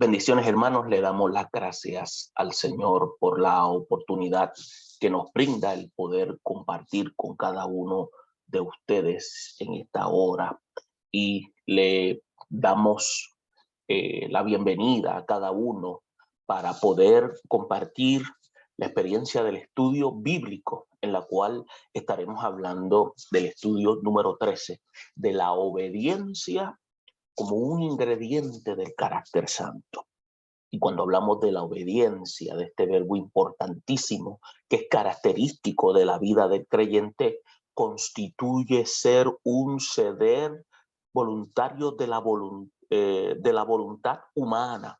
Bendiciones, hermanos, le damos las gracias al Señor por la oportunidad que nos brinda el poder compartir con cada uno de ustedes en esta hora. Y le damos la bienvenida a cada uno para poder compartir la experiencia del estudio bíblico, en la cual estaremos hablando del estudio número 13, de la obediencia como un ingrediente del carácter santo. Y cuando hablamos de la obediencia, de este verbo importantísimo que es característico de la vida del creyente, constituye ser un ceder voluntario de la voluntad humana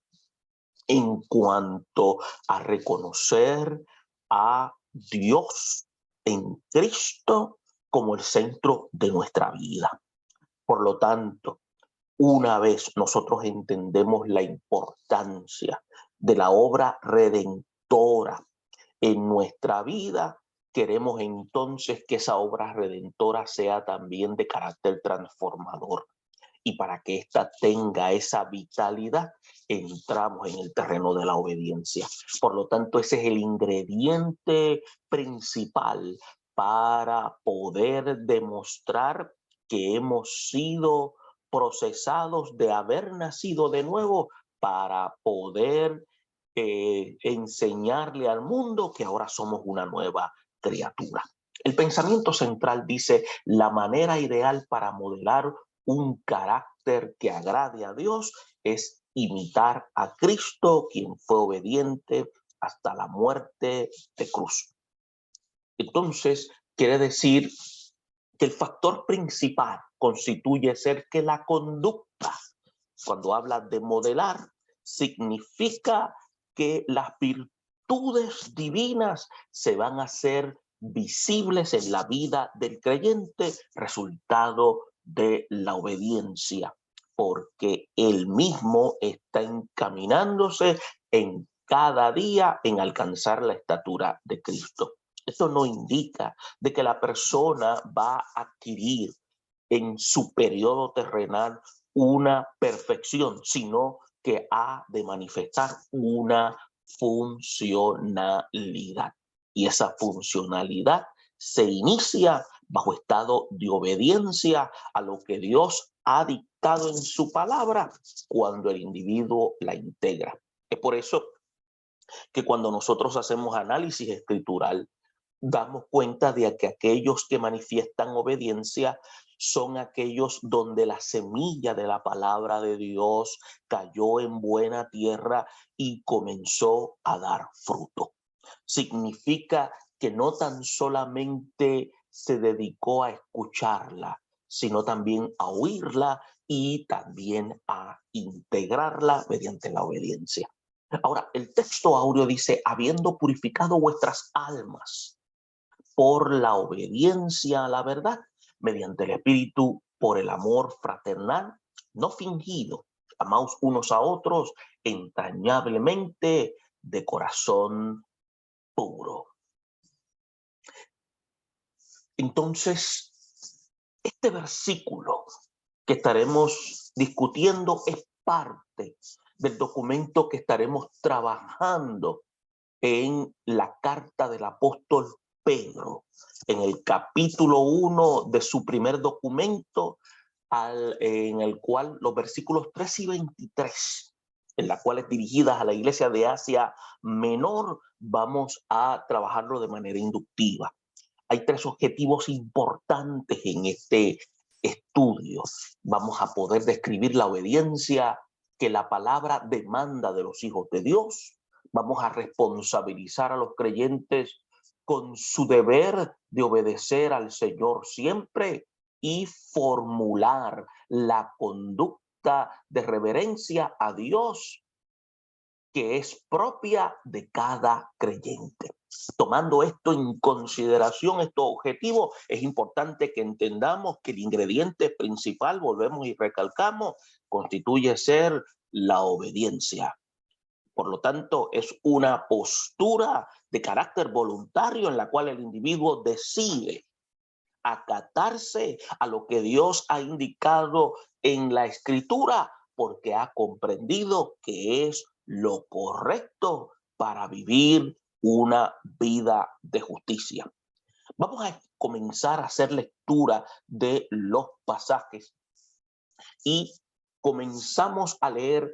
en cuanto a reconocer a Dios en Cristo como el centro de nuestra vida. Por lo tanto, una vez nosotros entendemos la importancia de la obra redentora en nuestra vida, queremos entonces que esa obra redentora sea también de carácter transformador. Y para que ésta tenga esa vitalidad, entramos en el terreno de la obediencia. Por lo tanto, ese es el ingrediente principal para poder demostrar que hemos sido procesados de haber nacido de nuevo, para poder enseñarle al mundo que ahora somos una nueva criatura. El pensamiento central dice: la manera ideal para modelar un carácter que agrade a Dios es imitar a Cristo, quien fue obediente hasta la muerte de cruz. Entonces, quiere decir que el factor principal constituye ser que la conducta, cuando habla de modelar, significa que las virtudes divinas se van a hacer visibles en la vida del creyente, resultado de la obediencia, porque él mismo está encaminándose en cada día en alcanzar la estatura de Cristo. Esto no indica de que la persona va a adquirir en su periodo terrenal una perfección, sino que ha de manifestar una funcionalidad. Y esa funcionalidad se inicia bajo estado de obediencia a lo que Dios ha dictado en su palabra cuando el individuo la integra. Es por eso que cuando nosotros hacemos análisis escritural, damos cuenta de que aquellos que manifiestan obediencia son aquellos donde la semilla de la palabra de Dios cayó en buena tierra y comenzó a dar fruto. Significa que no tan solamente se dedicó a escucharla, sino también a oírla y también a integrarla mediante la obediencia. Ahora, el texto áureo dice: habiendo purificado vuestras almas por la obediencia a la verdad, mediante el Espíritu, por el amor fraternal, no fingido, amaos unos a otros entrañablemente de corazón puro. Entonces, este versículo que estaremos discutiendo es parte del documento que estaremos trabajando en la carta del apóstol Pedro, en el capítulo 1 de su primer documento, en el cual los versículos 3 y 23, en las cuales dirigidas a la iglesia de Asia Menor, vamos a trabajarlo de manera inductiva. Hay tres objetivos importantes en este estudio. Vamos a poder describir la obediencia que la palabra demanda de los hijos de Dios. Vamos a responsabilizar a los creyentes con su deber de obedecer al Señor siempre y formular la conducta de reverencia a Dios que es propia de cada creyente. Tomando esto en consideración, estos objetivos, es importante que entendamos que el ingrediente principal, volvemos y recalcamos, constituye ser la obediencia. Por lo tanto, es una postura de carácter voluntario en la cual el individuo decide acatarse a lo que Dios ha indicado en la Escritura porque ha comprendido que es lo correcto para vivir una vida de justicia. Vamos a comenzar a hacer lectura de los pasajes y comenzamos a leer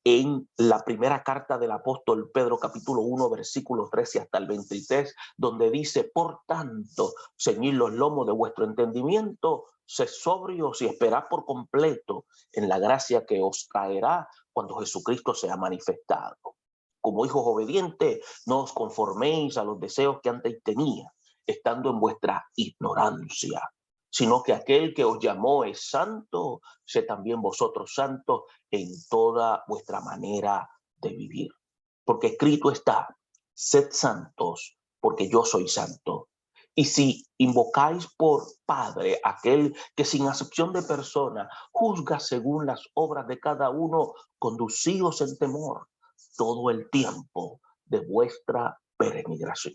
en la primera carta del apóstol Pedro, capítulo 1, versículo 13 hasta el 23, donde dice: por tanto, ceñid los lomos de vuestro entendimiento, sed sobrios y esperad por completo en la gracia que os traerá cuando Jesucristo sea manifestado. Como hijos obedientes, no os conforméis a los deseos que antes tenía, estando en vuestra ignorancia, sino que aquel que os llamó es santo, sé también vosotros santos en toda vuestra manera de vivir. Porque escrito está: sed santos, porque yo soy santo. Y si invocáis por Padre aquel que sin acepción de persona juzga según las obras de cada uno, conducíos en temor todo el tiempo de vuestra peregrinación,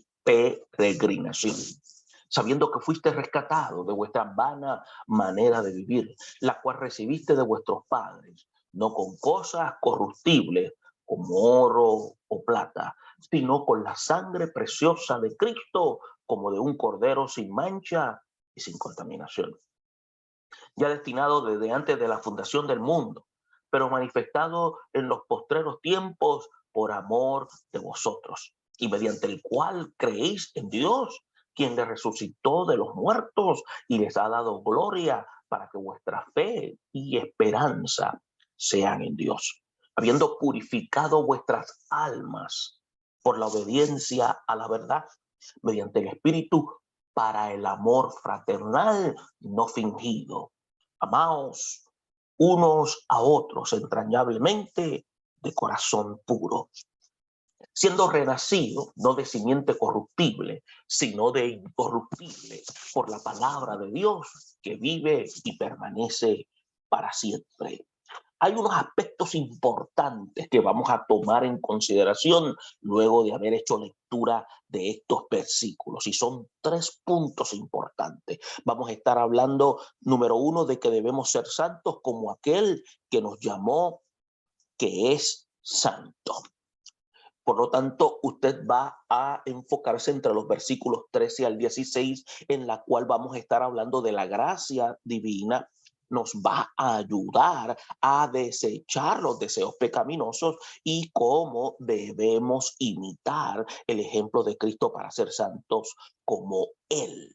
sabiendo que fuiste rescatado de vuestra vana manera de vivir, la cual recibiste de vuestros padres, no con cosas corruptibles como oro o plata, sino con la sangre preciosa de Cristo, como de un cordero sin mancha y sin contaminación, ya destinado desde antes de la fundación del mundo, pero manifestado en los postreros tiempos por amor de vosotros, y mediante el cual creéis en Dios, quien les resucitó de los muertos y les ha dado gloria, para que vuestra fe y esperanza sean en Dios, habiendo purificado vuestras almas por la obediencia a la verdad, mediante el Espíritu, para el amor fraternal no fingido. Amaos unos a otros entrañablemente de corazón puro, siendo renacido no de simiente corruptible, sino de incorruptible, por la palabra de Dios que vive y permanece para siempre. Hay unos aspectos importantes que vamos a tomar en consideración luego de haber hecho lectura de estos versículos, y son 3 puntos importantes. Vamos a estar hablando, número 1, de que debemos ser santos como aquel que nos llamó, que es santo. Por lo tanto, usted va a enfocarse entre los versículos 13 al 16, en la cual vamos a estar hablando de la gracia divina. Nos va a ayudar a desechar los deseos pecaminosos y cómo debemos imitar el ejemplo de Cristo para ser santos como Él.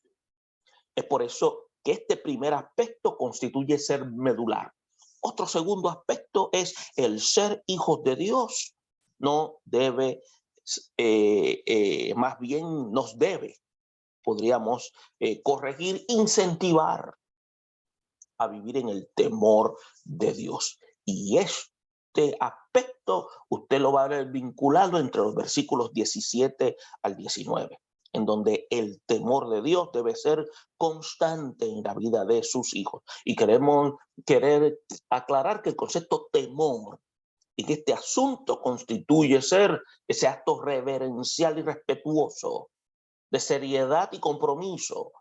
Es por eso que este primer aspecto constituye ser medular. Otro segundo aspecto es el ser hijos de Dios. No debe, más bien nos debe, podríamos corregir, incentivar a vivir en el temor de Dios. Y este aspecto usted lo va a ver vinculado entre los versículos 17 al 19, en donde el temor de Dios debe ser constante en la vida de sus hijos. Y querer aclarar que el concepto temor y que este asunto constituye ser ese acto reverencial y respetuoso, de seriedad y compromiso.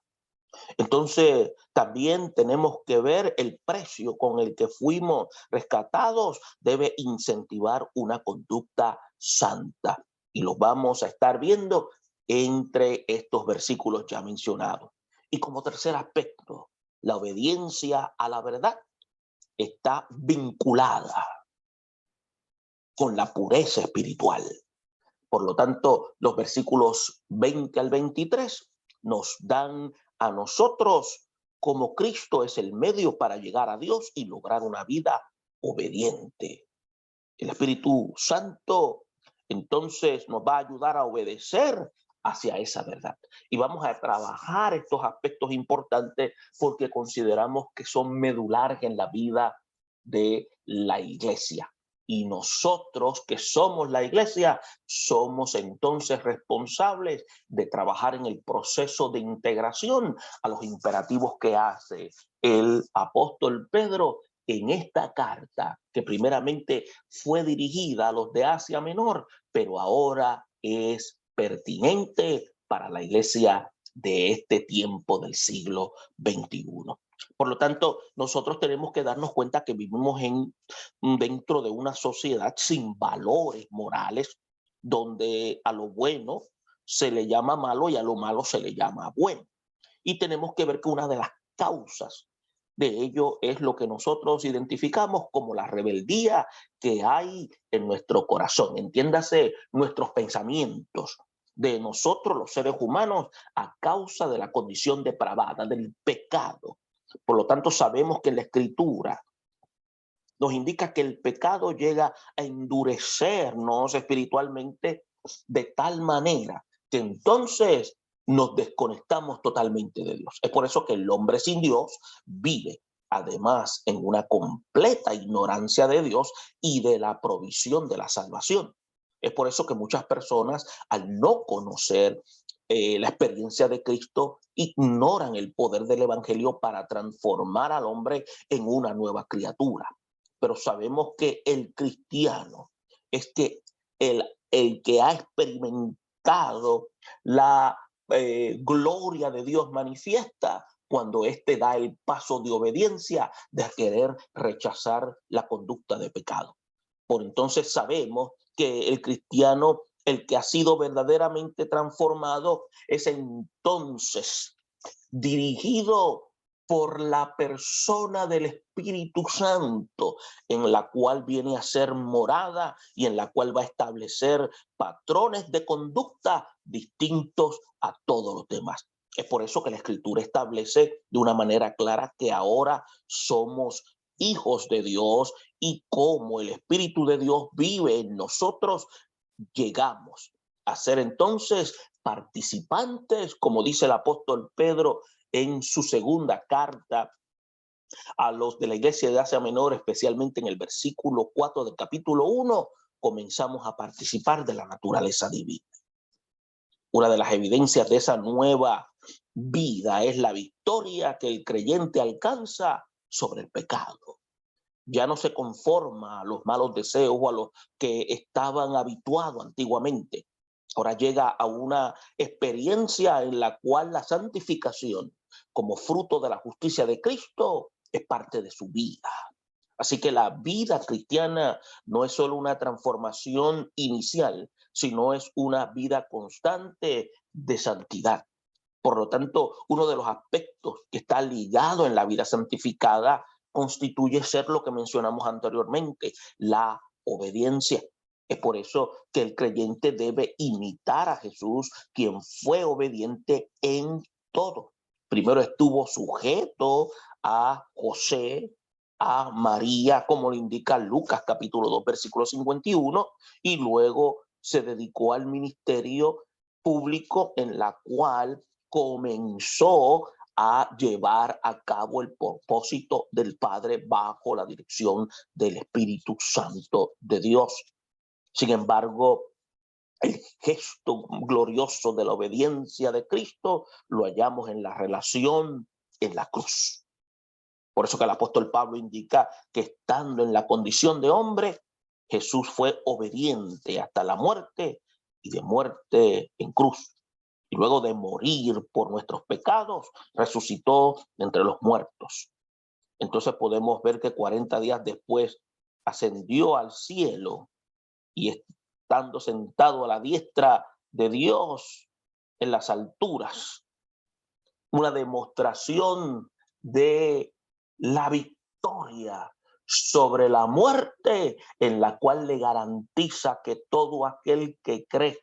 Entonces, también tenemos que ver el precio con el que fuimos rescatados debe incentivar una conducta santa. Y lo vamos a estar viendo entre estos versículos ya mencionados. Y como tercer aspecto, la obediencia a la verdad está vinculada con la pureza espiritual. Por lo tanto, los versículos 20 al 23 nos dan a nosotros como Cristo es el medio para llegar a Dios y lograr una vida obediente. El Espíritu Santo entonces nos va a ayudar a obedecer hacia esa verdad. Y vamos a trabajar estos aspectos importantes porque consideramos que son medulares en la vida de la iglesia. Y nosotros que somos la iglesia, somos entonces responsables de trabajar en el proceso de integración a los imperativos que hace el apóstol Pedro en esta carta, que primeramente fue dirigida a los de Asia Menor, pero ahora es pertinente para la iglesia de este tiempo del siglo XXI. Por lo tanto, nosotros tenemos que darnos cuenta que vivimos dentro de una sociedad sin valores morales, donde a lo bueno se le llama malo y a lo malo se le llama bueno. Y tenemos que ver que una de las causas de ello es lo que nosotros identificamos como la rebeldía que hay en nuestro corazón. Entiéndase, nuestros pensamientos de nosotros los seres humanos a causa de la condición depravada, del pecado. Por lo tanto, sabemos que la Escritura nos indica que el pecado llega a endurecernos espiritualmente de tal manera que entonces nos desconectamos totalmente de Dios. Es por eso que el hombre sin Dios vive además en una completa ignorancia de Dios y de la provisión de la salvación. Es por eso que muchas personas, al no conocer la experiencia de Cristo, ignoran el poder del Evangelio para transformar al hombre en una nueva criatura. Pero sabemos que el cristiano es que el que ha experimentado la gloria de Dios manifiesta cuando éste da el paso de obediencia, de querer rechazar la conducta de pecado. Por entonces sabemos que el cristiano, el que ha sido verdaderamente transformado, es entonces dirigido por la persona del Espíritu Santo, en la cual viene a ser morada y en la cual va a establecer patrones de conducta distintos a todos los demás. Es por eso que la Escritura establece de una manera clara que ahora somos hijos de Dios y como el Espíritu de Dios vive en nosotros, llegamos a ser entonces participantes, como dice el apóstol Pedro en su segunda carta a los de la iglesia de Asia Menor, especialmente en el versículo 4 del capítulo 1, comenzamos a participar de la naturaleza divina. Una de las evidencias de esa nueva vida es la victoria que el creyente alcanza sobre el pecado. Ya no se conforma a los malos deseos o a los que estaban habituados antiguamente. Ahora llega a una experiencia en la cual la santificación, como fruto de la justicia de Cristo, es parte de su vida. Así que la vida cristiana no es solo una transformación inicial, sino es una vida constante de santidad. Por lo tanto, uno de los aspectos que está ligado en la vida santificada constituye ser lo que mencionamos anteriormente, la obediencia. Es por eso que el creyente debe imitar a Jesús, quien fue obediente en todo. Primero estuvo sujeto a José, a María, como lo indica Lucas capítulo 2, versículo 51, y luego se dedicó al ministerio público en la cual comenzó a llevar a cabo el propósito del Padre bajo la dirección del Espíritu Santo de Dios. Sin embargo, el gesto glorioso de la obediencia de Cristo lo hallamos en la relación en la cruz. Por eso que el apóstol Pablo indica que estando en la condición de hombre, Jesús fue obediente hasta la muerte y de muerte en cruz. Y luego de morir por nuestros pecados, resucitó entre los muertos. Entonces podemos ver que 40 días después ascendió al cielo y estando sentado a la diestra de Dios en las alturas, una demostración de la victoria sobre la muerte, en la cual le garantiza que todo aquel que cree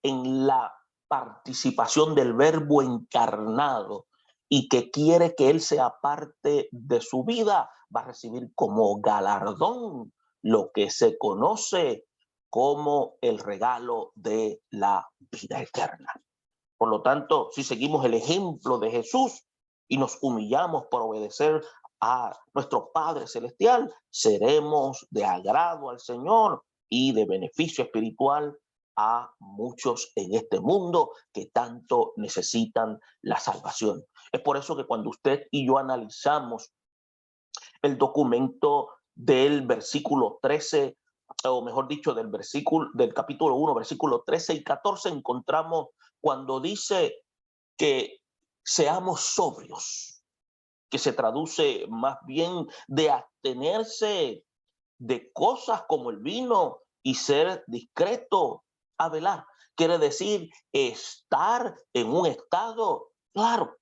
en la participación del Verbo encarnado y que quiere que él sea parte de su vida, va a recibir como galardón lo que se conoce como el regalo de la vida eterna. Por lo tanto, si seguimos el ejemplo de Jesús y nos humillamos por obedecer a nuestro Padre Celestial, seremos de agrado al Señor y de beneficio espiritual a muchos en este mundo que tanto necesitan la salvación. Es por eso que cuando usted y yo analizamos el documento del versículo 13, o mejor dicho, del capítulo 1, versículo 13 y 14, encontramos cuando dice que seamos sobrios que se traduce más bien de abstenerse de cosas como el vino y ser discreto a velar. Quiere decir estar en un estado claro.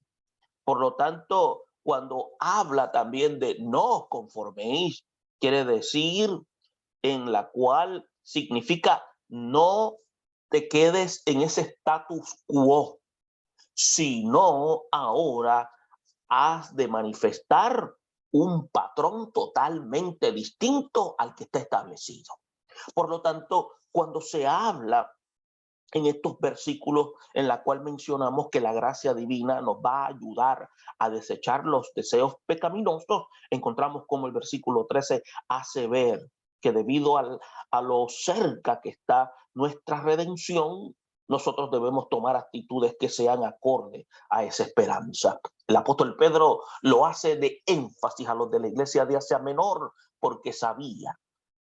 Por lo tanto, cuando habla también de no os conforméis, quiere decir en la cual significa no te quedes en ese status quo, sino ahora has de manifestar un patrón totalmente distinto al que está establecido. Por lo tanto, cuando se habla en estos versículos en la cual mencionamos que la gracia divina nos va a ayudar a desechar los deseos pecaminosos, encontramos como el versículo 13 hace ver que debido a lo cerca que está nuestra redención, nosotros debemos tomar actitudes que sean acorde a esa esperanza. El apóstol Pedro lo hace de énfasis a los de la iglesia de Asia Menor porque sabía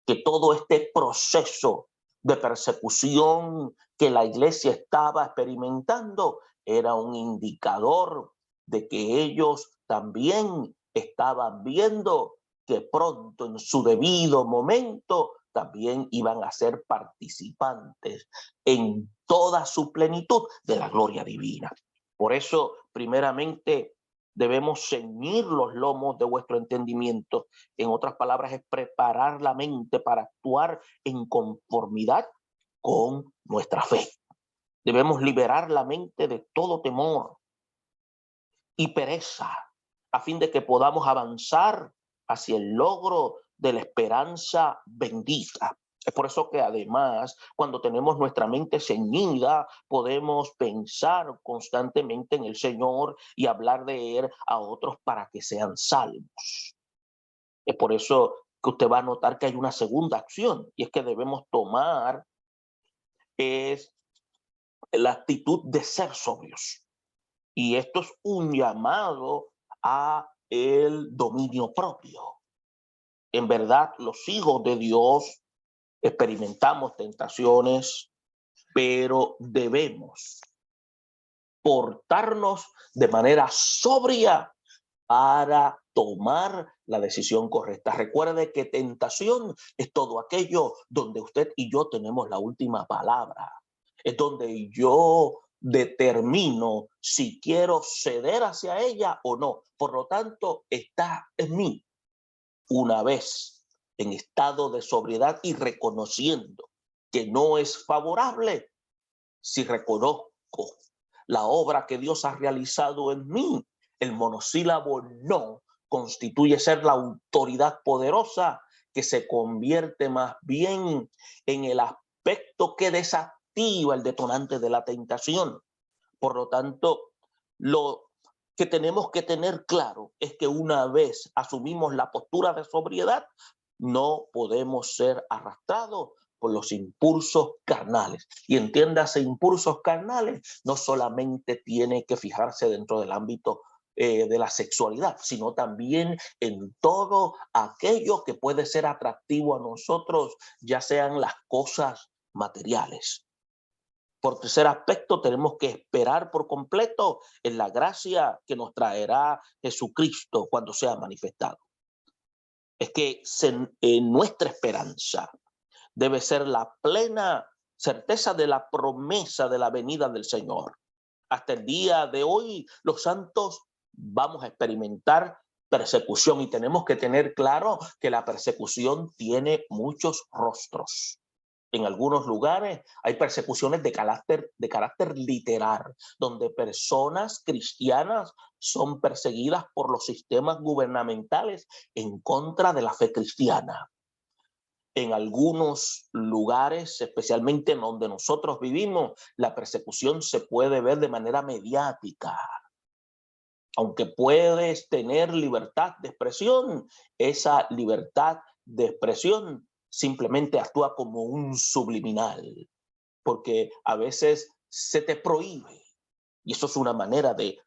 que todo este proceso de persecución que la iglesia estaba experimentando era un indicador de que ellos también estaban viendo que pronto en su debido momento también iban a ser participantes en toda su plenitud de la gloria divina. Por eso, primeramente, debemos ceñir los lomos de vuestro entendimiento. En otras palabras, es preparar la mente para actuar en conformidad con nuestra fe. Debemos liberar la mente de todo temor y pereza a fin de que podamos avanzar hacia el logro de la esperanza bendita. Es por eso que además, cuando tenemos nuestra mente ceñida, podemos pensar constantemente en el Señor y hablar de Él a otros para que sean salvos. Es por eso que usted va a notar que hay una segunda acción, y es que debemos tomar es la actitud de ser sobrios. Y esto es un llamado a el dominio propio. En verdad, los hijos de Dios experimentamos tentaciones, pero debemos portarnos de manera sobria para tomar la decisión correcta. Recuerde que tentación es todo aquello donde usted y yo tenemos la última palabra. Es donde yo determino si quiero ceder hacia ella o no. Por lo tanto, está en mí. Una vez en estado de sobriedad y reconociendo que no es favorable, si reconozco la obra que Dios ha realizado en mí, el monosílabo no constituye ser la autoridad poderosa que se convierte más bien en el aspecto que desactiva el detonante de la tentación. Por lo tanto, lo que tenemos que tener claro es que una vez asumimos la postura de sobriedad, no podemos ser arrastrados por los impulsos carnales. Y entiéndase, impulsos carnales no solamente tiene que fijarse dentro del ámbito de la sexualidad, sino también en todo aquello que puede ser atractivo a nosotros, ya sean las cosas materiales. Por tercer aspecto, tenemos que esperar por completo en la gracia que nos traerá Jesucristo cuando sea manifestado. Es que nuestra esperanza debe ser la plena certeza de la promesa de la venida del Señor. Hasta el día de hoy, los santos vamos a experimentar persecución y tenemos que tener claro que la persecución tiene muchos rostros. En algunos lugares hay persecuciones de carácter literal, donde personas cristianas son perseguidas por los sistemas gubernamentales en contra de la fe cristiana. En algunos lugares, especialmente en donde nosotros vivimos, la persecución se puede ver de manera mediática. Aunque puedes tener libertad de expresión, esa libertad de expresión simplemente actúa como un subliminal, porque a veces se te prohíbe, y eso es una manera de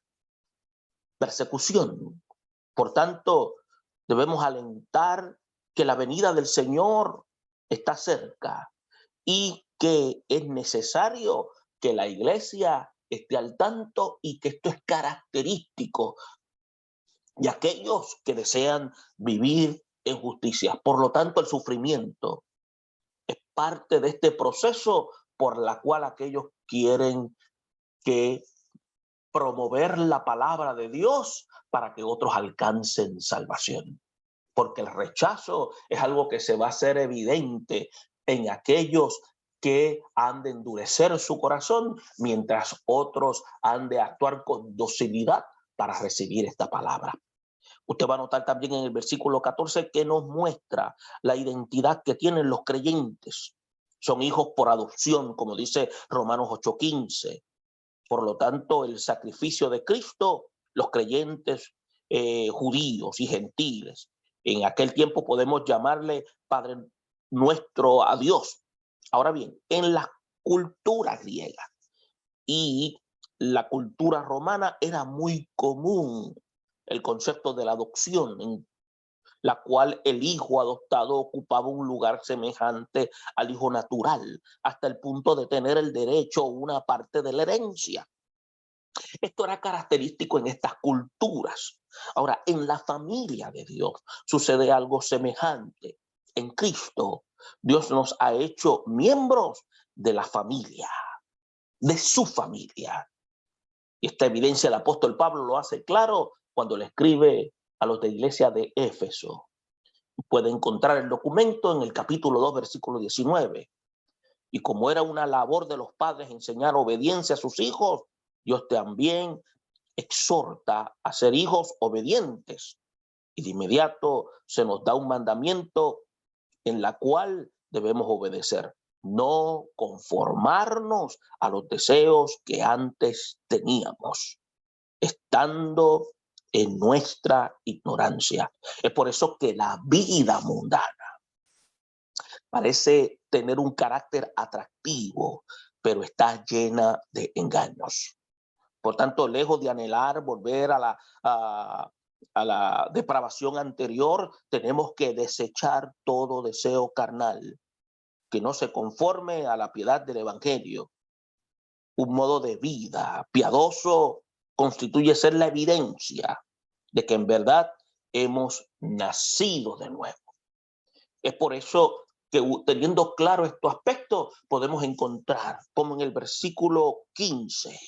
persecución. Por tanto, debemos alentar que la venida del Señor está cerca y que es necesario que la iglesia esté al tanto y que esto es característico y aquellos que desean vivir en justicia. Por lo tanto, el sufrimiento es parte de este proceso por la cual aquellos quieren que promover la palabra de Dios para que otros alcancen salvación. Porque el rechazo es algo que se va a hacer evidente en aquellos que han de endurecer su corazón, mientras otros han de actuar con docilidad para recibir esta palabra. Usted va a notar también en el versículo 14 que nos muestra la identidad que tienen los creyentes. Son hijos por adopción, como dice Romanos 8:15. Por lo tanto, el sacrificio de Cristo, los creyentes judíos y gentiles, en aquel tiempo podemos llamarle Padre nuestro a Dios. Ahora bien, en la cultura griega y la cultura romana era muy común el concepto de la adopción, en la cual el hijo adoptado ocupaba un lugar semejante al hijo natural, hasta el punto de tener el derecho a una parte de la herencia. Esto era característico en estas culturas. Ahora, en la familia de Dios sucede algo semejante. En Cristo, Dios nos ha hecho miembros de la familia, de su familia. Y esta evidencia el apóstol Pablo lo hace claro cuando le escribe a los de iglesia de Éfeso. Puede encontrar el documento en el capítulo 2, versículo 19. Y como era una labor de los padres enseñar obediencia a sus hijos, Dios también exhorta a ser hijos obedientes. Y de inmediato se nos da un mandamiento en la cual debemos obedecer. No conformarnos a los deseos que antes teníamos, estando en nuestra ignorancia. Es por eso que la vida mundana parece tener un carácter atractivo, pero está llena de engaños. Por tanto, lejos de anhelar volver a la depravación anterior, tenemos que desechar todo deseo carnal que no se conforme a la piedad del evangelio. Un modo de vida piadoso constituye ser la evidencia de que en verdad hemos nacido de nuevo. Es por eso que, teniendo claro estos aspectos, podemos encontrar como en el versículo 15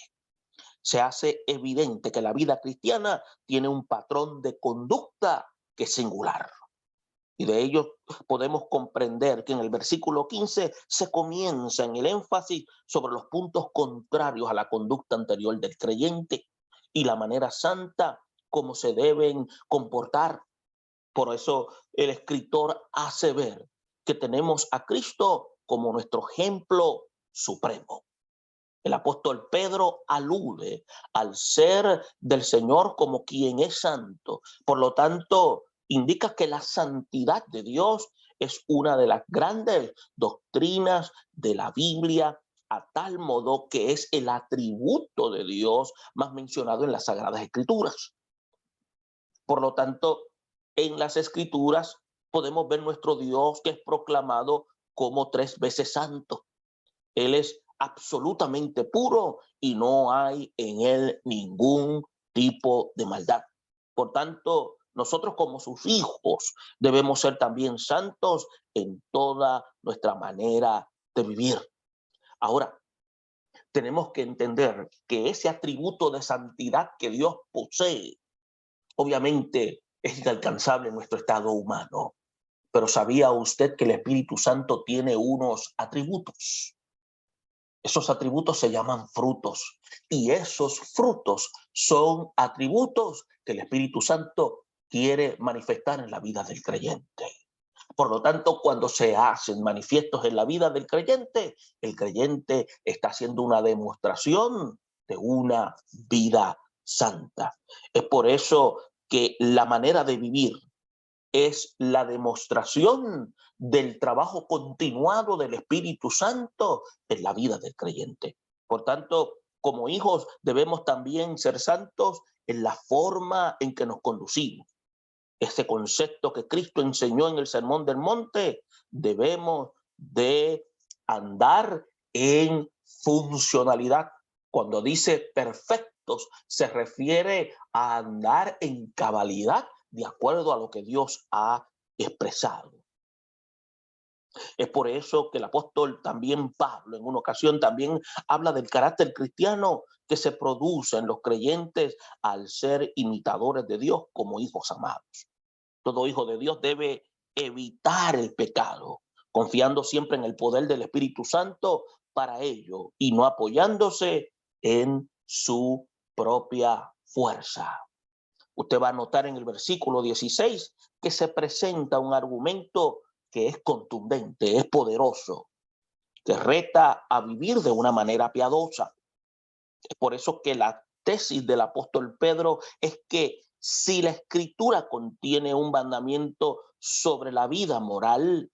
se hace evidente que la vida cristiana tiene un patrón de conducta que es singular. Y de ello podemos comprender que en el versículo 15 se comienza en el énfasis sobre los puntos contrarios a la conducta anterior del creyente y la manera santa como se deben comportar. Por eso el escritor hace ver que tenemos a Cristo como nuestro ejemplo supremo. El apóstol Pedro alude al ser del Señor como quien es santo. Por lo tanto, indica que la santidad de Dios es una de las grandes doctrinas de la Biblia, a tal modo que es el atributo de Dios más mencionado en las Sagradas Escrituras. Por lo tanto, en las Escrituras podemos ver nuestro Dios que es proclamado como 3 veces santo. Él es absolutamente puro y no hay en él ningún tipo de maldad. Por tanto, nosotros como sus hijos debemos ser también santos en toda nuestra manera de vivir. Ahora, tenemos que entender que ese atributo de santidad que Dios posee, obviamente es inalcanzable en nuestro estado humano. Pero ¿sabía usted que el Espíritu Santo tiene unos atributos? Esos atributos se llaman frutos y esos frutos son atributos que el Espíritu Santo quiere manifestar en la vida del creyente. Por lo tanto, cuando se hacen manifiestos en la vida del creyente, el creyente está haciendo una demostración de una vida santa. Es por eso que la manera de vivir es la demostración del trabajo continuado del Espíritu Santo en la vida del creyente. Por tanto, como hijos debemos también ser santos en la forma en que nos conducimos. Ese concepto que Cristo enseñó en el Sermón del Monte, debemos de andar en funcionalidad. Cuando dice perfecto, aspectos se refiere a andar en cabalidad de acuerdo a lo que Dios ha expresado. Es por eso que el apóstol también Pablo en una ocasión también habla del carácter cristiano que se produce en los creyentes al ser imitadores de Dios como hijos amados. Todo hijo de Dios debe evitar el pecado, confiando siempre en el poder del Espíritu Santo para ello y no apoyándose en su propia fuerza. Usted va a notar en el versículo 16 que se presenta un argumento que es contundente, es poderoso, que reta a vivir de una manera piadosa. Es por eso que la tesis del apóstol Pedro es que si la escritura contiene un mandamiento sobre la vida moral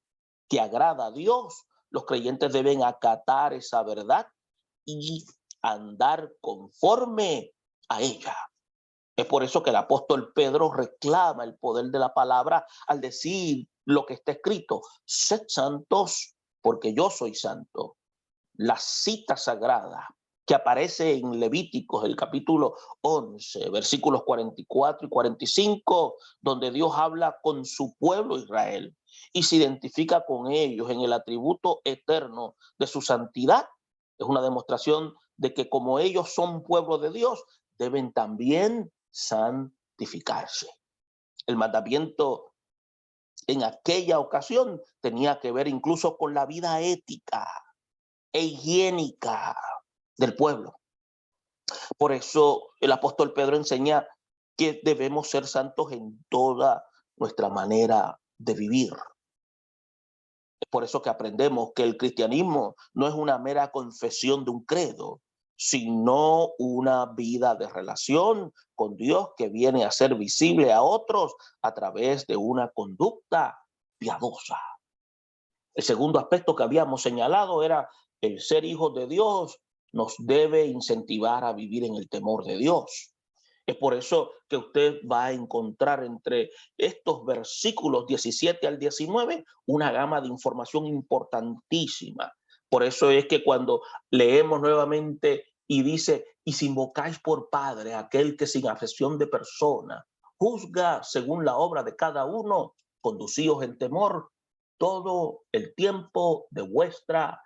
que agrada a Dios, los creyentes deben acatar esa verdad y andar conforme a ella. Es por eso que el apóstol Pedro reclama el poder de la palabra al decir lo que está escrito: sed santos porque yo soy santo. La cita sagrada que aparece en Levíticos, el capítulo 11, versículos 44 y 45, donde Dios habla con su pueblo Israel y se identifica con ellos en el atributo eterno de su santidad, es una demostración de que como ellos son pueblo de Dios, deben también santificarse. El mandamiento en aquella ocasión tenía que ver incluso con la vida ética e higiénica del pueblo. Por eso el apóstol Pedro enseña que debemos ser santos en toda nuestra manera de vivir. Es por eso que aprendemos que el cristianismo no es una mera confesión de un credo, sino una vida de relación con Dios que viene a ser visible a otros a través de una conducta piadosa. El segundo aspecto que habíamos señalado era el ser hijos de Dios nos debe incentivar a vivir en el temor de Dios. Es por eso que usted va a encontrar entre estos versículos 17 al 19 una gama de información importantísima. Por eso es que cuando leemos nuevamente y dice, y si invocáis por Padre aquel que sin afección de persona juzga según la obra de cada uno, conducíos en temor todo el tiempo de vuestra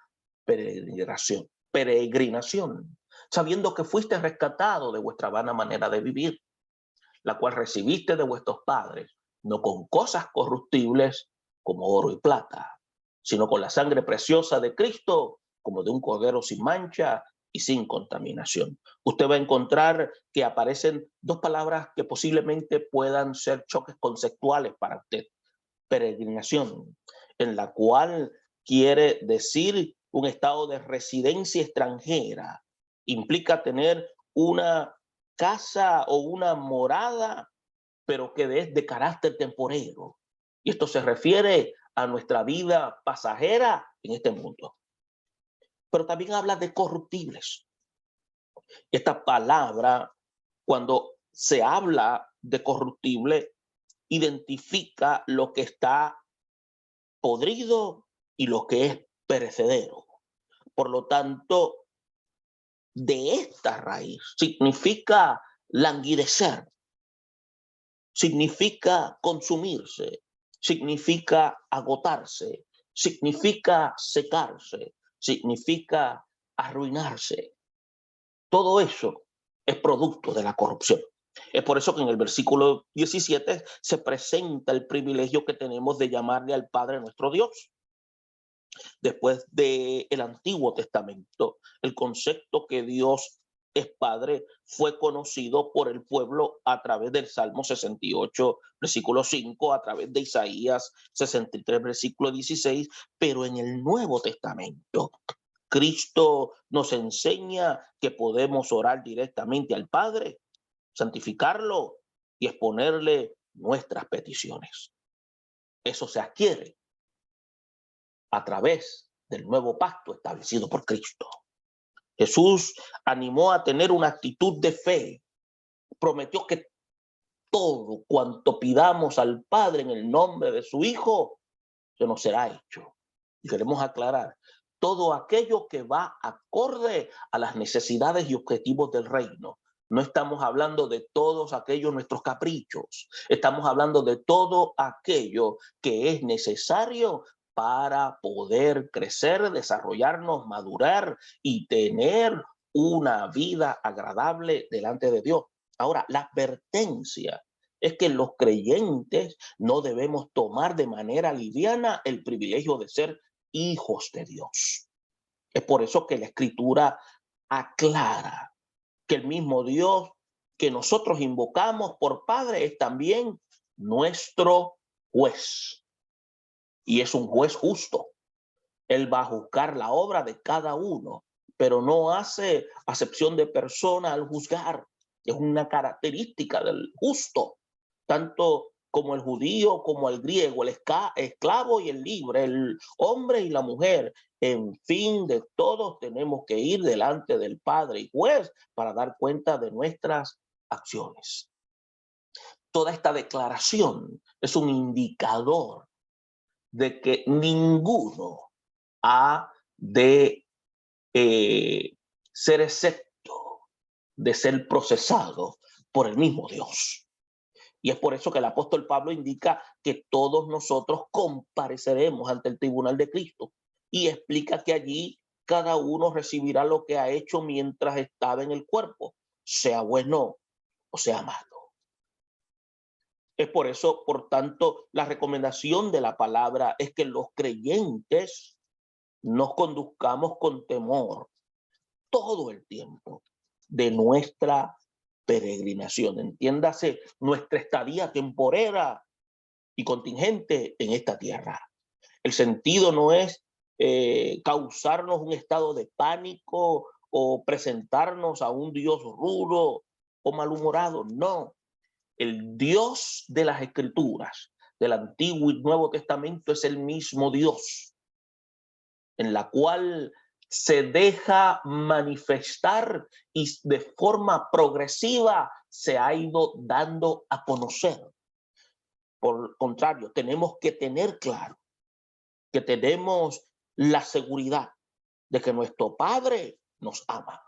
peregrinación, sabiendo que fuiste rescatado de vuestra vana manera de vivir, la cual recibiste de vuestros padres, no con cosas corruptibles como oro y plata, sino con la sangre preciosa de Cristo, como de un cordero sin mancha y sin contaminación. Usted va a encontrar que aparecen dos palabras que posiblemente puedan ser choques conceptuales para usted. Peregrinación, en la cual quiere decir un estado de residencia extranjera. Implica tener una casa o una morada, pero que es de carácter temporero. Y esto se refiere a nuestra vida pasajera en este mundo. Pero también habla de corruptibles. Esta palabra, cuando se habla de corruptible, identifica lo que está podrido y lo que es perecedero. Por lo tanto, de esta raíz significa languidecer, significa consumirse, significa agotarse, significa secarse, significa arruinarse. Todo eso es producto de la corrupción. Es por eso que en el versículo 17 se presenta el privilegio que tenemos de llamarle al Padre nuestro Dios. Después del Antiguo Testamento, el concepto que Dios es Padre fue conocido por el pueblo a través del Salmo 68, versículo 5, a través de Isaías 63, versículo 16, pero en el Nuevo Testamento, Cristo nos enseña que podemos orar directamente al Padre, santificarlo y exponerle nuestras peticiones. Eso se adquiere a través del nuevo pacto establecido por Cristo. Jesús animó a tener una actitud de fe. Prometió que todo cuanto pidamos al Padre en el nombre de su Hijo, se nos será hecho. Y queremos aclarar, todo aquello que va acorde a las necesidades y objetivos del reino, No estamos hablando de todos aquellos nuestros caprichos. Estamos hablando de todo aquello que es necesario para poder crecer, desarrollarnos, madurar y tener una vida agradable delante de Dios. Ahora, la advertencia es que los creyentes no debemos tomar de manera liviana el privilegio de ser hijos de Dios. Es por eso que la Escritura aclara que el mismo Dios que nosotros invocamos por Padre es también nuestro juez. Y es un juez justo. Él va a juzgar la obra de cada uno, pero no hace acepción de persona al juzgar. Es una característica del justo, tanto como el judío, como el griego, el esclavo y el libre, el hombre y la mujer. En fin, de todos tenemos que ir delante del Padre y juez para dar cuenta de nuestras acciones. Toda esta declaración es un indicador de que ninguno ha de ser excepto de ser procesado por el mismo Dios. Y es por eso que el apóstol Pablo indica que todos nosotros compareceremos ante el tribunal de Cristo y explica que allí cada uno recibirá lo que ha hecho mientras estaba en el cuerpo, sea bueno o sea malo. Es por eso, por tanto, la recomendación de la palabra es que los creyentes nos conduzcamos con temor todo el tiempo de nuestra peregrinación. Entiéndase, nuestra estadía temporera y contingente en esta tierra. El sentido no es causarnos un estado de pánico o presentarnos a un Dios rudo o malhumorado. No, el Dios de las Escrituras, del Antiguo y Nuevo Testamento, es el mismo Dios en la cual se deja manifestar y de forma progresiva se ha ido dando a conocer. Por el contrario, tenemos que tener claro que tenemos la seguridad de que nuestro Padre nos ama.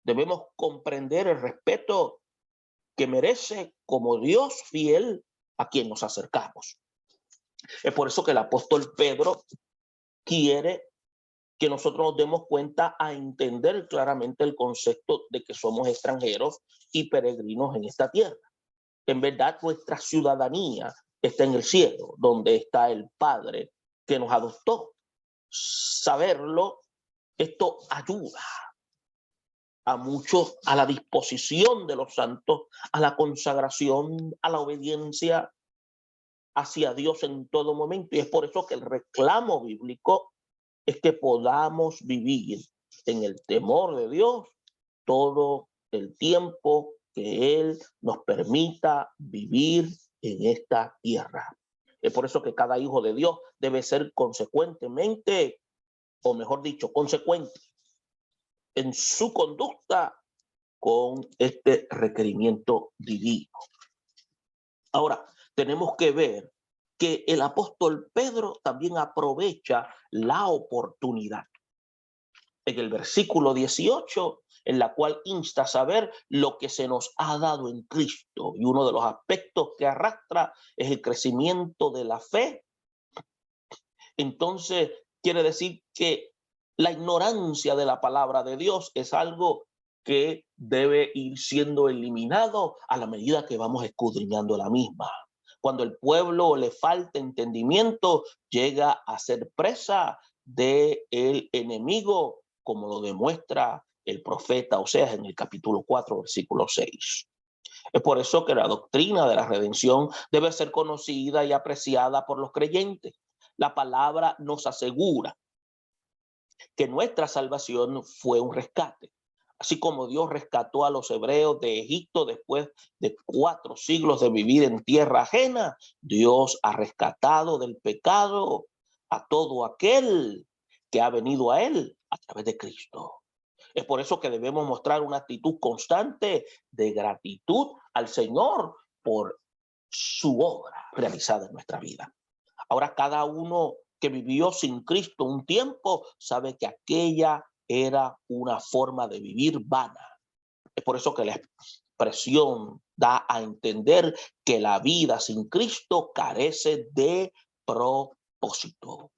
Debemos comprender el respeto que merece como Dios fiel a quien nos acercamos. Es por eso que el apóstol Pedro quiere que nosotros nos demos cuenta a entender claramente el concepto de que somos extranjeros y peregrinos en esta tierra. En verdad, nuestra ciudadanía está en el cielo, donde está el Padre que nos adoptó. Saberlo, esto ayuda a muchos a la disposición de los santos, a la consagración, a la obediencia hacia Dios en todo momento. Y es por eso que el reclamo bíblico es que podamos vivir en el temor de Dios todo el tiempo que Él nos permita vivir en esta tierra. Es por eso que cada hijo de Dios debe ser consecuentemente, o mejor dicho, consecuente en su conducta con este requerimiento divino. Ahora, tenemos que ver que el apóstol Pedro también aprovecha la oportunidad. En el versículo 18, en la cual insta a saber lo que se nos ha dado en Cristo. Y uno de los aspectos que arrastra es el crecimiento de la fe. Entonces, quiere decir que la ignorancia de la palabra de Dios es algo que debe ir siendo eliminado a la medida que vamos escudriñando la misma. Cuando el pueblo le falta entendimiento, llega a ser presa del enemigo, como lo demuestra el profeta Oseas en el capítulo 4, versículo 6. Es por eso que la doctrina de la redención debe ser conocida y apreciada por los creyentes. La palabra nos asegura que nuestra salvación fue un rescate. Así como Dios rescató a los hebreos de Egipto después de 4 siglos de vivir en tierra ajena, Dios ha rescatado del pecado a todo aquel que ha venido a Él a través de Cristo. Es por eso que debemos mostrar una actitud constante de gratitud al Señor por su obra realizada en nuestra vida. Ahora, cada uno que vivió sin Cristo un tiempo sabe que aquella era una forma de vivir vana. Es por eso que la expresión da a entender que la vida sin Cristo carece de propósito.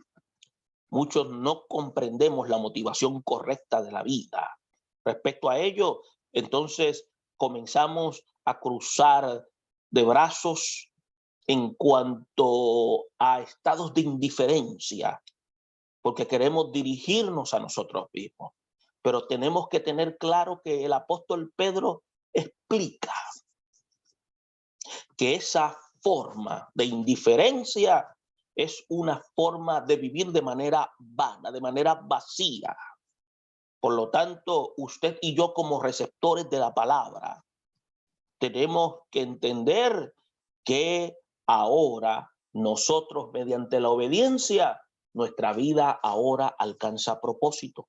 Muchos no comprendemos la motivación correcta de la vida. Respecto a ello, entonces comenzamos a cruzar de brazos en cuanto a estados de indiferencia, porque queremos dirigirnos a nosotros mismos. Pero tenemos que tener claro que el apóstol Pedro explica que esa forma de indiferencia es una forma de vivir de manera vana, de manera vacía. Por lo tanto, usted y yo como receptores de la palabra, tenemos que entender que ahora nosotros, mediante la obediencia, nuestra vida ahora alcanza propósito.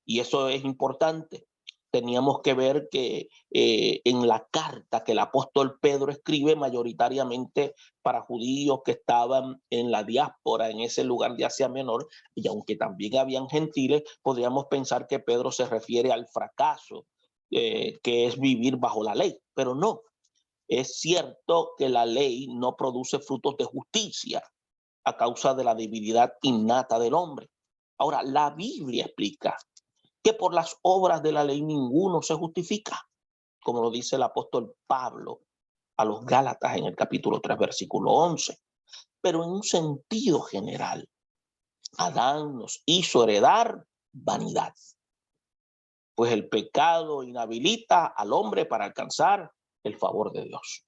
Y eso es importante. Teníamos que ver que en la carta que el apóstol Pedro escribe mayoritariamente para judíos que estaban en la diáspora, en ese lugar de Asia Menor, y aunque también habían gentiles, podríamos pensar que Pedro se refiere al fracaso, que es vivir bajo la ley, pero no. Es cierto que la ley no produce frutos de justicia a causa de la debilidad innata del hombre. Ahora, la Biblia explica que por las obras de la ley ninguno se justifica, como lo dice el apóstol Pablo a los Gálatas en el capítulo 3, versículo 11. Pero en un sentido general, Adán nos hizo heredar vanidad, pues el pecado inhabilita al hombre para alcanzar el favor de Dios.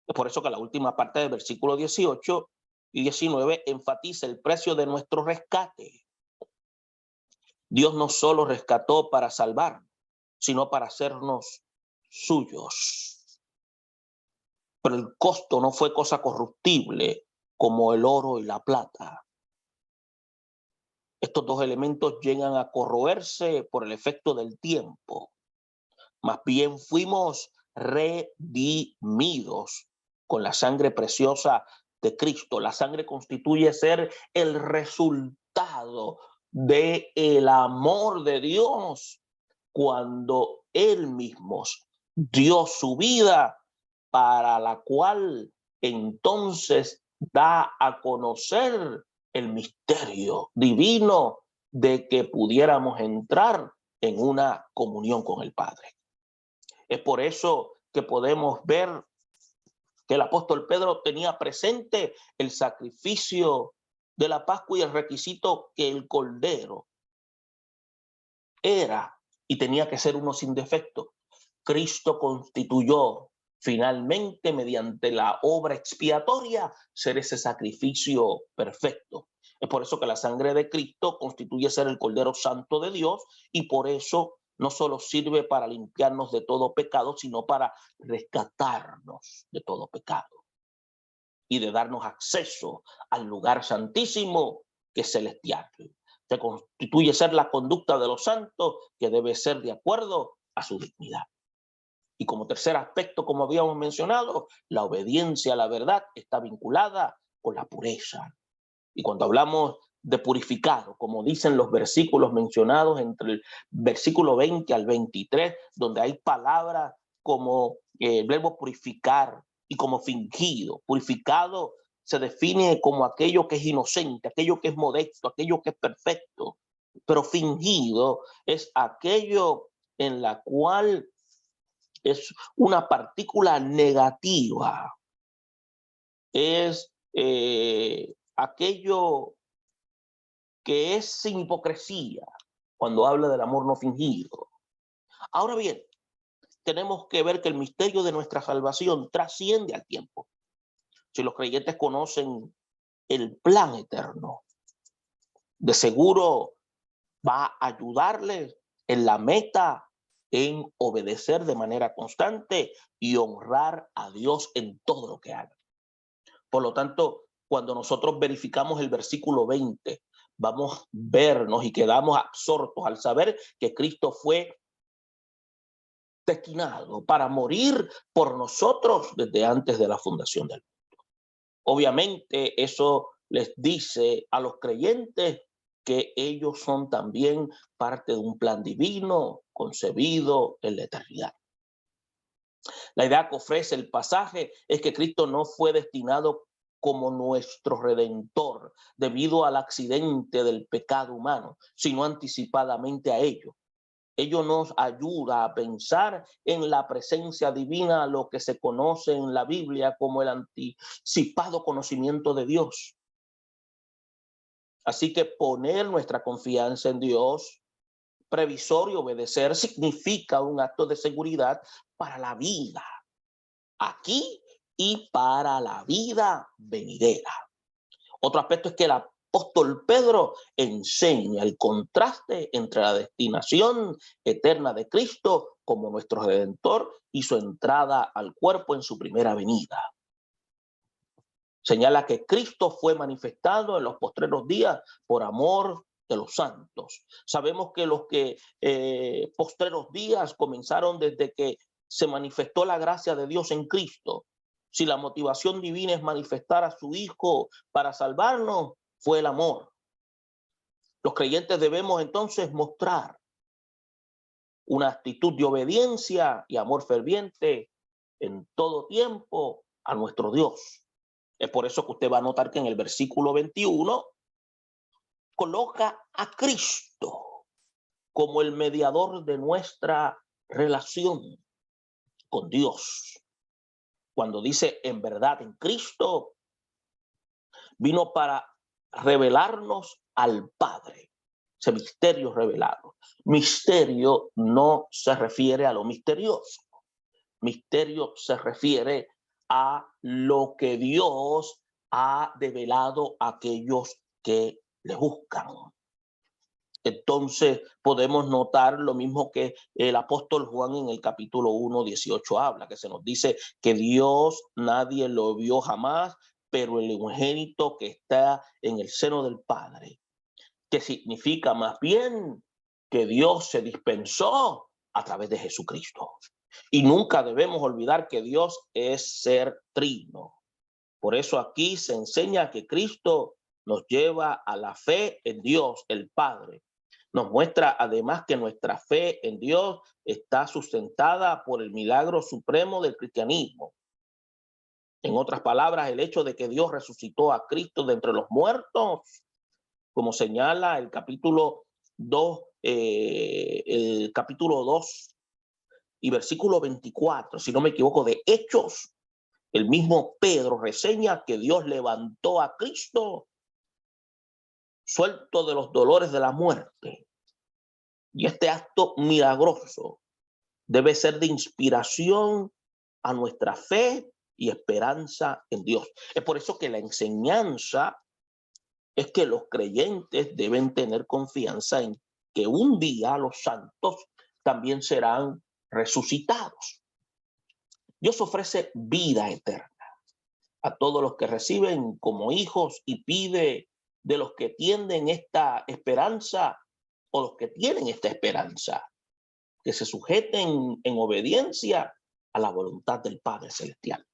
Es por eso que la última parte del versículo 18 y 19 enfatiza el precio de nuestro rescate. Dios no solo rescató para salvar, sino para hacernos suyos. Pero el costo no fue cosa corruptible como el oro y la plata. Estos dos elementos llegan a corroerse por el efecto del tiempo. Más bien fuimos redimidos con la sangre preciosa de Cristo. La sangre constituye ser el resultado del amor de Dios cuando Él mismo dio su vida, para la cual entonces da a conocer el misterio divino de que pudiéramos entrar en una comunión con el Padre. Es por eso que podemos ver que el apóstol Pedro tenía presente el sacrificio de la Pascua y el requisito que el cordero era y tenía que ser uno sin defecto. Cristo constituyó finalmente, mediante la obra expiatoria, ser ese sacrificio perfecto. Es por eso que la sangre de Cristo constituye ser el Cordero Santo de Dios, y por eso no solo sirve para limpiarnos de todo pecado, sino para rescatarnos de todo pecado y de darnos acceso al lugar santísimo que es celestial. Se constituye ser la conducta de los santos, que debe ser de acuerdo a su dignidad. Y como tercer aspecto, como habíamos mencionado, la obediencia a la verdad está vinculada con la pureza. Y cuando hablamos de purificado, como dicen los versículos mencionados entre el versículo 20 al 23, donde hay palabras como el verbo purificar y como fingido. Purificado se define como aquello que es inocente, aquello que es modesto, aquello que es perfecto. Pero fingido es aquello en la cual es una partícula negativa, es aquello que es sin hipocresía cuando habla del amor no fingido. Ahora bien, tenemos que ver que el misterio de nuestra salvación trasciende al tiempo. Si los creyentes conocen el plan eterno, de seguro va a ayudarles en la meta, en obedecer de manera constante y honrar a Dios en todo lo que hagan. Por lo tanto, cuando nosotros verificamos el versículo 20, vamos a vernos y quedamos absortos al saber que Cristo fue destinado para morir por nosotros desde antes de la fundación del mundo. Obviamente eso les dice a los creyentes que ellos son también parte de un plan divino concebido en la eternidad. La idea que ofrece el pasaje es que Cristo no fue destinado como nuestro redentor debido al accidente del pecado humano, sino anticipadamente a ello. Ello nos ayuda a pensar en la presencia divina, lo que se conoce en la Biblia como el anticipado conocimiento de Dios. Así que poner nuestra confianza en Dios, previsor y obedecer, significa un acto de seguridad para la vida aquí y para la vida venidera. Otro aspecto es que el apóstol Pedro enseña el contraste entre la destinación eterna de Cristo como nuestro Redentor y su entrada al cuerpo en su primera venida. Señala que Cristo fue manifestado en los postreros días por amor de los santos. Sabemos que los postreros días comenzaron desde que se manifestó la gracia de Dios en Cristo. Si la motivación divina es manifestar a su Hijo para salvarnos, fue el amor. Los creyentes debemos entonces mostrar una actitud de obediencia y amor ferviente en todo tiempo a nuestro Dios. Es por eso que usted va a notar que en el versículo 21 coloca a Cristo como el mediador de nuestra relación con Dios. Cuando dice en verdad en Cristo, vino para revelarnos al Padre. Ese misterio revelado. Misterio no se refiere a lo misterioso. Misterio se refiere a lo que Dios ha develado a aquellos que le buscan. Entonces podemos notar lo mismo que el apóstol Juan en el capítulo 1:18 habla, que se nos dice que Dios nadie lo vio jamás, pero el unigénito que está en el seno del Padre, que significa más bien que Dios se dispensó a través de Jesucristo. Y nunca debemos olvidar que Dios es ser trino. Por eso aquí se enseña que Cristo nos lleva a la fe en Dios, el Padre. Nos muestra además que nuestra fe en Dios está sustentada por el milagro supremo del cristianismo. En otras palabras, el hecho de que Dios resucitó a Cristo de entre los muertos, como señala el capítulo 2, y versículo 24, si no me equivoco, de Hechos, el mismo Pedro reseña que Dios levantó a Cristo suelto de los dolores de la muerte. Y este acto milagroso debe ser de inspiración a nuestra fe y esperanza en Dios. Es por eso que la enseñanza es que los creyentes deben tener confianza en que un día los santos también serán resucitados. Dios ofrece vida eterna a todos los que reciben como hijos y pide de los que tienen esta esperanza o los que tienen esta esperanza que se sujeten en obediencia a la voluntad del Padre Celestial.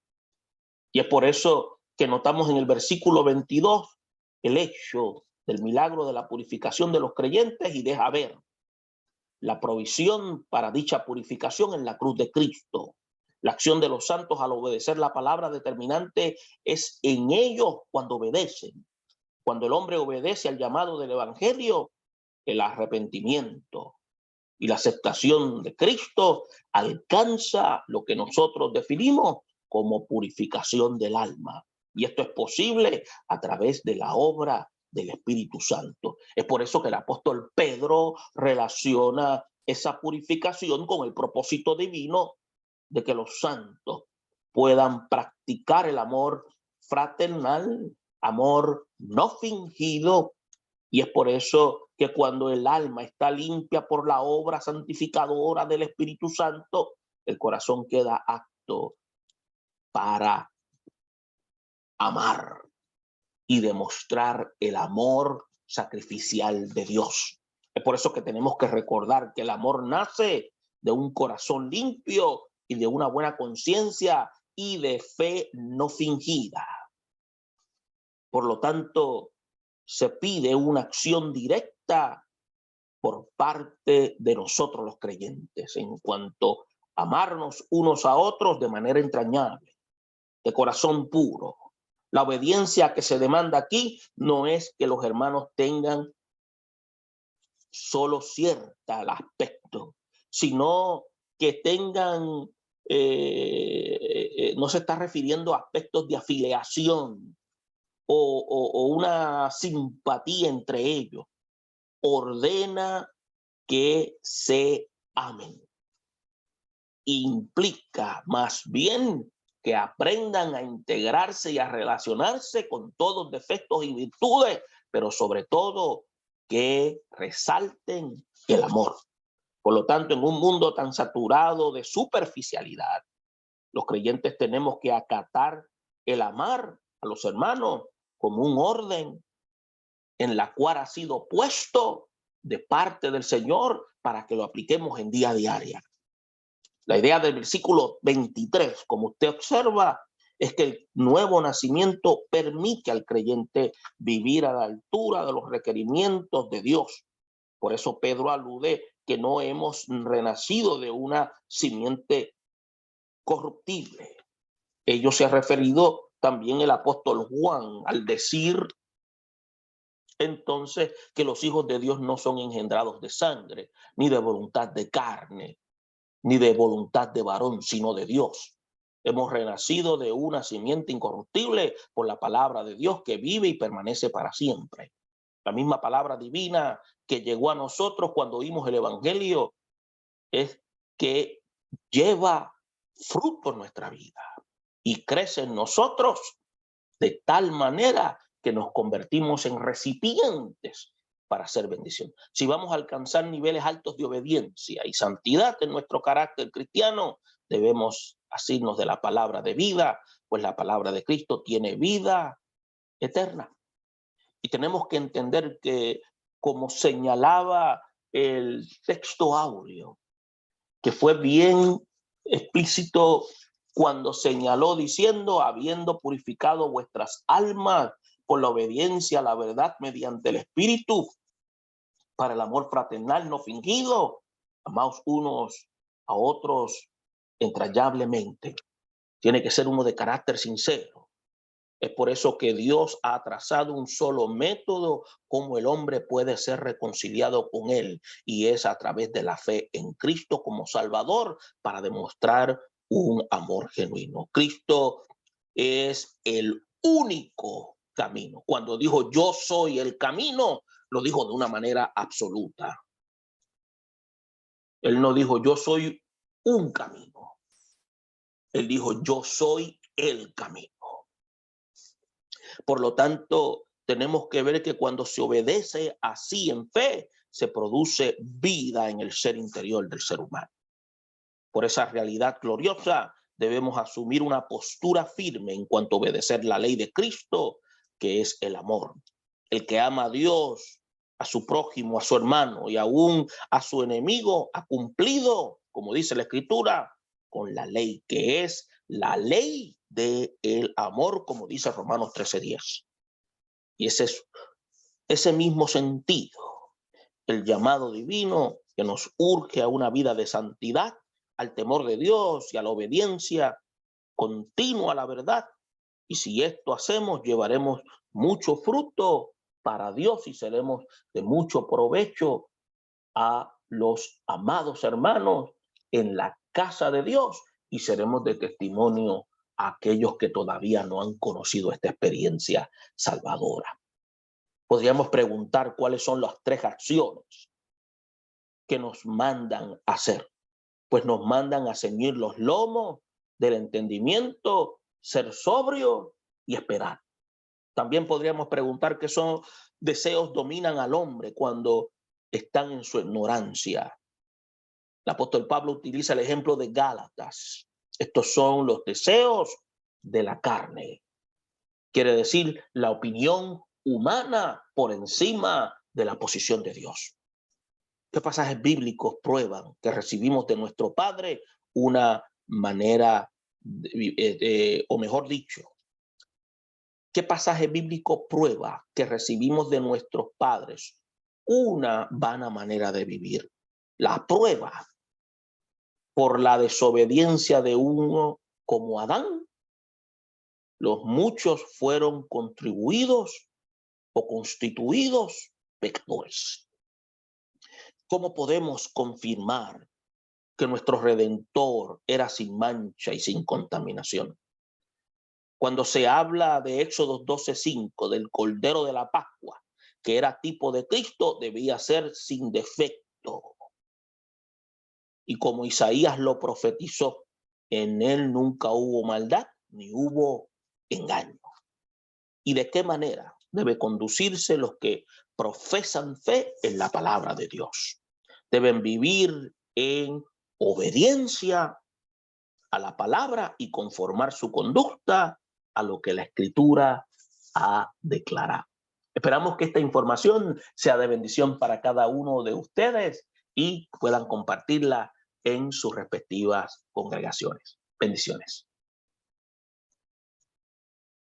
Y es por eso que notamos en el versículo 22 el hecho del milagro de la purificación de los creyentes y deja ver la provisión para dicha purificación en la cruz de Cristo. La acción de los santos al obedecer la palabra determinante es en ellos cuando obedecen. Cuando el hombre obedece al llamado del evangelio, el arrepentimiento y la aceptación de Cristo alcanza lo que nosotros definimos como purificación del alma. Y esto es posible a través de la obra del Espíritu Santo. Es por eso que el apóstol Pedro relaciona esa purificación con el propósito divino de que los santos puedan practicar el amor fraternal, amor no fingido. Y es por eso que cuando el alma está limpia por la obra santificadora del Espíritu Santo, el corazón queda apto para amar y demostrar el amor sacrificial de Dios. Es por eso que tenemos que recordar que el amor nace de un corazón limpio y de una buena conciencia y de fe no fingida. Por lo tanto, se pide una acción directa por parte de nosotros los creyentes en cuanto amarnos unos a otros de manera entrañable, de corazón puro. La obediencia que se demanda aquí no es que los hermanos tengan solo cierto aspecto, sino que tengan, no se está refiriendo a aspectos de afiliación o una simpatía entre ellos. Ordena que se amen. Implica más bien que aprendan a integrarse y a relacionarse con todos defectos y virtudes, pero sobre todo que resalten el amor. Por lo tanto, en un mundo tan saturado de superficialidad, los creyentes tenemos que acatar el amar a los hermanos como un orden en la cual ha sido puesto de parte del Señor para que lo apliquemos en día a día. La idea del versículo 23, como usted observa, es que el nuevo nacimiento permite al creyente vivir a la altura de los requerimientos de Dios. Por eso Pedro alude que no hemos renacido de una simiente corruptible. Ello se ha referido también el apóstol Juan al decir entonces que los hijos de Dios no son engendrados de sangre, ni de voluntad de carne, ni de voluntad de varón, sino de Dios. Hemos renacido de una simiente incorruptible por la palabra de Dios que vive y permanece para siempre. La misma palabra divina que llegó a nosotros cuando oímos el evangelio es que lleva fruto en nuestra vida y crece en nosotros de tal manera que nos convertimos en recipientes para hacer bendición. Si vamos a alcanzar niveles altos de obediencia y santidad en nuestro carácter cristiano, debemos asirnos de la palabra de vida, pues la palabra de Cristo tiene vida eterna. Y tenemos que entender que, como señalaba el texto áureo, que fue bien explícito cuando señaló diciendo, habiendo purificado vuestras almas por la obediencia a la verdad mediante el Espíritu, para el amor fraternal no fingido, amaos unos a otros entrañablemente. Tiene que ser uno de carácter sincero. Es por eso que Dios ha trazado un solo método como el hombre puede ser reconciliado con él, y es a través de la fe en Cristo como Salvador para demostrar un amor genuino. Cristo es el único camino. Cuando dijo yo soy el camino, lo dijo de una manera absoluta. Él no dijo yo soy un camino. Él dijo yo soy el camino. Por lo tanto, tenemos que ver que cuando se obedece así en fe, se produce vida en el ser interior del ser humano. Por esa realidad gloriosa, debemos asumir una postura firme en cuanto a obedecer la ley de Cristo, que es el amor. El que ama a Dios, a su prójimo, a su hermano y aún a su enemigo, ha cumplido, como dice la Escritura, con la ley, que es la ley del amor, como dice Romanos 13:10. Y ese mismo sentido, el llamado divino que nos urge a una vida de santidad, al temor de Dios y a la obediencia continua a la verdad. Y si esto hacemos, llevaremos mucho fruto para Dios y seremos de mucho provecho a los amados hermanos en la casa de Dios, y seremos de testimonio a aquellos que todavía no han conocido esta experiencia salvadora. Podríamos preguntar cuáles son las 3 acciones que nos mandan a hacer. Pues nos mandan a ceñir los lomos del entendimiento, ser sobrio y esperar. También podríamos preguntar qué son deseos dominan al hombre cuando están en su ignorancia. El apóstol Pablo utiliza el ejemplo de Gálatas. Estos son los deseos de la carne. Quiere decir la opinión humana por encima de la posición de Dios. ¿Qué pasajes bíblicos prueban que recibimos de nuestro Padre una manera, o mejor dicho, qué pasaje bíblico prueba que recibimos de nuestros padres una vana manera de vivir? La prueba por la desobediencia de uno como Adán, los muchos fueron contribuidos o constituidos pecadores. ¿Cómo podemos confirmar que nuestro Redentor era sin mancha y sin contaminación? Cuando se habla de Éxodo 12:5, del Cordero de la Pascua, que era tipo de Cristo, debía ser sin defecto. Y como Isaías lo profetizó, en él nunca hubo maldad ni hubo engaño. ¿Y de qué manera debe conducirse los que profesan fe en la palabra de Dios? Deben vivir en obediencia a la palabra y conformar su conducta a lo que la Escritura ha declarado. Esperamos que esta información sea de bendición para cada uno de ustedes y puedan compartirla en sus respectivas congregaciones. Bendiciones.